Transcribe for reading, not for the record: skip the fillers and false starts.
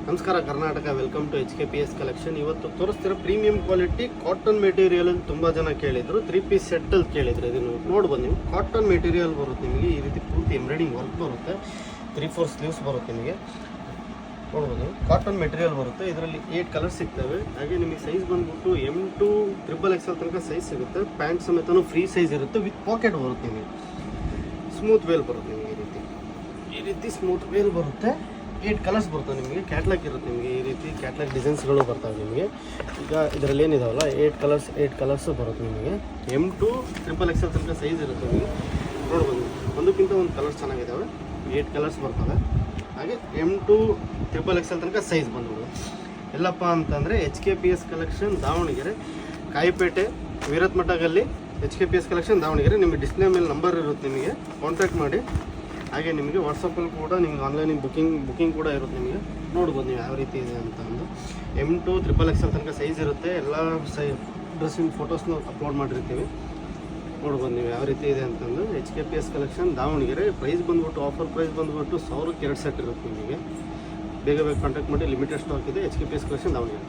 ನಮಸ್ಕಾರ Karnataka, welcome to HKPS collection. ಇವತ್ತು ತೋರಿಸ್ತಿರೋ ಪ್ರೀಮಿಯಂ ಕ್ವಾಲಿಟಿ ಕಾಟನ್ ಮೆಟೀರಿಯಲ್ ಅಂತ ತುಂಬ ಜನ ಕೇಳಿದ್ರು. 3 ಪೀಸ್ ಸೆಟ್ಟಲ್ಲಿ ಕೇಳಿದ್ರು. ಇದನ್ನು ನೋಡ್ಬೋದು ನೀವು. ಕಾಟನ್ ಮೆಟೀರಿಯಲ್ ಬರುತ್ತೆ ನಿಮಗೆ. ಈ ರೀತಿ ಪೂರ್ತಿ ಎಂಬ್ರಾಯ್ಡಿಂಗ್ ವರ್ಕ್ ಬರುತ್ತೆ. 3/4 ಸ್ಲೀವ್ಸ್ ಬರುತ್ತೆ ನಿಮಗೆ. ನೋಡ್ಬೋದು, ಕಾಟನ್ ಮೆಟೀರಿಯಲ್ ಬರುತ್ತೆ. ಇದರಲ್ಲಿ 8 ಕಲರ್ಸ್ ಸಿಗ್ತವೆ. ಹಾಗೆ ನಿಮಗೆ ಸೈಜ್ ಬಂದ್ಬಿಟ್ಟು M to XXL ತನಕ ಸೈಜ್ ಸಿಗುತ್ತೆ. ಪ್ಯಾಂಟ್ ಸಮೇತನೂ ಫ್ರೀ ಸೈಜ್ ಇರುತ್ತೆ. ವಿತ್ ಪಾಕೆಟ್ ಬರುತ್ತೆ ನಿಮಗೆ. ಸ್ಮೂತ್ ವೇಲ್ ಬರುತ್ತೆ ನಿಮಗೆ. ಈ ರೀತಿ ಸ್ಮೂತ್ ವೇಲ್ ಬರುತ್ತೆ. 8 ಕಲರ್ಸ್ ಬರ್ತವೆ ನಿಮಗೆ. ಕ್ಯಾಟ್ಲಾಗ್ ಇರುತ್ತೆ ನಿಮಗೆ. ಈ ರೀತಿ ಕ್ಯಾಟ್ಲಾಗ್ ಡಿಸೈನ್ಸ್ಗಳು ಬರ್ತವೆ ನಿಮಗೆ. ಈಗ ಇದರಲ್ಲಿ ಏನಿದಾವಲ್ಲ 8 ಕಲರ್ಸು ಬರುತ್ತೆ ನಿಮಗೆ. M to XXL ತನಕ ಸೈಜ್ ಇರುತ್ತೆ ನಿಮಗೆ. ನೋಡ್ಬೋದು, ಒಂದಕ್ಕಿಂತ ಒಂದು ಕಲರ್ಸ್ ಚೆನ್ನಾಗಿದ್ದಾವೆ. 8 ಕಲರ್ಸ್ ಬರ್ತವೆ. ಹಾಗೆ M to XXL ತನಕ ಸೈಜ್ ಬಂದ್ಬಿಡು. ಎಲ್ಲಪ್ಪ ಅಂತಂದರೆ HKPS collection Davanagere, Kayipete, Veerathmathagalli HKPS collection Davanagere. ನಿಮಗೆ ಡಿಸ್ಪ್ಲೇ ಮೇಲೆ ನಂಬರ್ ಇರುತ್ತೆ, ನಿಮಗೆ ಕಾಂಟ್ಯಾಕ್ಟ್ ಮಾಡಿ. ಹಾಗೆ ನಿಮಗೆ ವಾಟ್ಸಪ್ಪಲ್ಲಿ ಕೂಡ ನಿಮ್ಗೆ ಆನ್ಲೈನಿಗೆ ಬುಕಿಂಗ್ ಕೂಡ ಇರುತ್ತೆ. ನಿಮಗೆ ನೋಡ್ಬೋದು ನೀವು ಯಾವ ರೀತಿ ಇದೆ ಅಂತ ಅಂದು. M to XXL ತನಕ ಸೈಜ್ ಇರುತ್ತೆ. ಎಲ್ಲ ಡ್ರೆಸ್ಸಿನ ಫೋಟೋಸ್ನ ಅಪ್ಲೋಡ್ ಮಾಡಿರ್ತೀವಿ. ನೋಡ್ಬೋದು ನೀವು ಯಾವ ರೀತಿ ಇದೆ ಅಂತಂದು. HKPS collection Davanagere. ಪ್ರೈಸ್ ಬಂದ್ಬಿಟ್ಟು ಆಫರ್ ಪ್ರೈಸ್ ಬಂದ್ಬಿಟ್ಟು 1000ಕ್ಕೆ 2 ಸೆಟ್ ಇರುತ್ತೆ ನಿಮಗೆ. ಬೇಗ ಕಾಂಟ್ಯಾಕ್ಟ್ ಮಾಡಿ. ಲಿಮಿಟೆಡ್ ಸ್ಟಾಕ್ ಇದೆ. HKPS collection Davanagere.